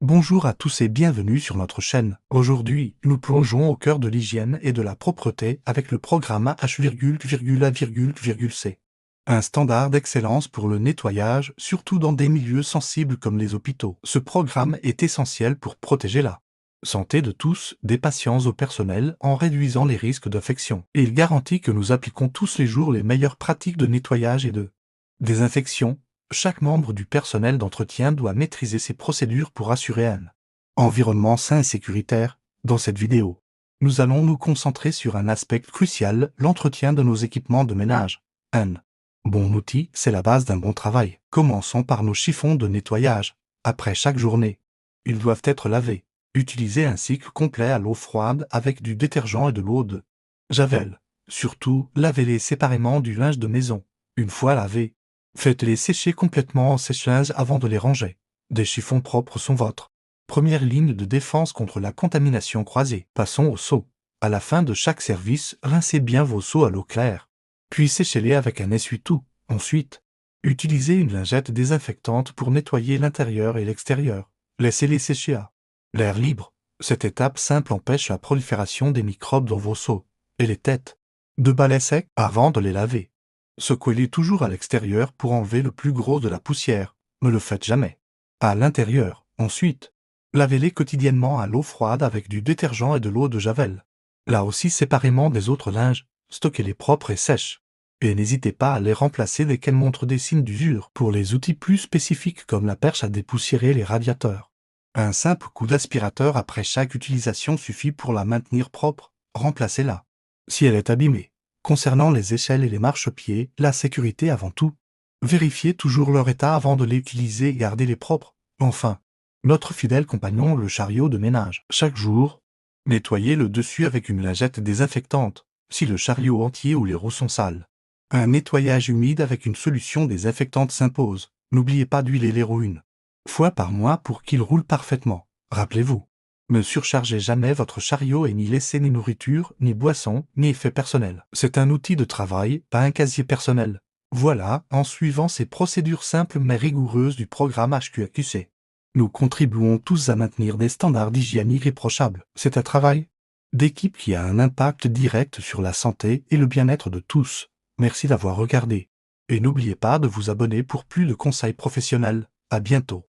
Bonjour à tous et bienvenue sur notre chaîne. Aujourd'hui, nous plongeons au cœur de l'hygiène et de la propreté avec le programme H,A,C. Un standard d'excellence pour le nettoyage, surtout dans des milieux sensibles comme les hôpitaux. Ce programme est essentiel pour protéger la santé de tous, des patients au personnel, en réduisant les risques d'infection. Et il garantit que nous appliquons tous les jours les meilleures pratiques de nettoyage et de désinfection. Chaque membre du personnel d'entretien doit maîtriser ces procédures pour assurer un environnement sain et sécuritaire. Dans cette vidéo, nous allons nous concentrer sur un aspect crucial, l'entretien de nos équipements de ménage. Un bon outil, c'est la base d'un bon travail. Commençons par nos chiffons de nettoyage. Après chaque journée, ils doivent être lavés. Utilisez un cycle complet à l'eau froide avec du détergent et de l'eau de javel. Surtout, lavez-les séparément du linge de maison. Une fois lavés, faites-les sécher complètement en sèche-linge avant de les ranger. Des chiffons propres sont votre première ligne de défense contre la contamination croisée. Passons au seau. À la fin de chaque service, rincez bien vos seaux à l'eau claire. Puis séchez-les avec un essuie-tout. Ensuite, utilisez une lingette désinfectante pour nettoyer l'intérieur et l'extérieur. Laissez-les sécher à l'air libre. Cette étape simple empêche la prolifération des microbes dans vos seaux et les têtes de balai sec avant de les laver. Secouez-les toujours à l'extérieur pour enlever le plus gros de la poussière. Ne le faites jamais à l'intérieur. Ensuite, lavez-les quotidiennement à l'eau froide avec du détergent et de l'eau de javel. Là aussi séparément des autres linges, stockez-les propres et sèches. Et n'hésitez pas à les remplacer dès qu'elles montrent des signes d'usure. Pour les outils plus spécifiques comme la perche à dépoussiérer les radiateurs, un simple coup d'aspirateur après chaque utilisation suffit pour la maintenir propre. Remplacez-la si elle est abîmée. Concernant les échelles et les marchepieds, la sécurité avant tout. Vérifiez toujours leur état avant de les utiliser et gardez-les propres. Enfin, notre fidèle compagnon, le chariot de ménage. Chaque jour, nettoyez le dessus avec une lingette désinfectante, si le chariot entier ou les roues sont sales. Un nettoyage humide avec une solution désinfectante s'impose. N'oubliez pas d'huiler les roues une fois par mois pour qu'ils roulent parfaitement. Rappelez-vous, ne surchargez jamais votre chariot et n'y laissez ni nourriture, ni boisson, ni effet personnel. C'est un outil de travail, pas un casier personnel. Voilà, en suivant ces procédures simples mais rigoureuses du programme HQAQC, nous contribuons tous à maintenir des standards d'hygiène irréprochables. C'est un travail d'équipe qui a un impact direct sur la santé et le bien-être de tous. Merci d'avoir regardé. Et n'oubliez pas de vous abonner pour plus de conseils professionnels. À bientôt.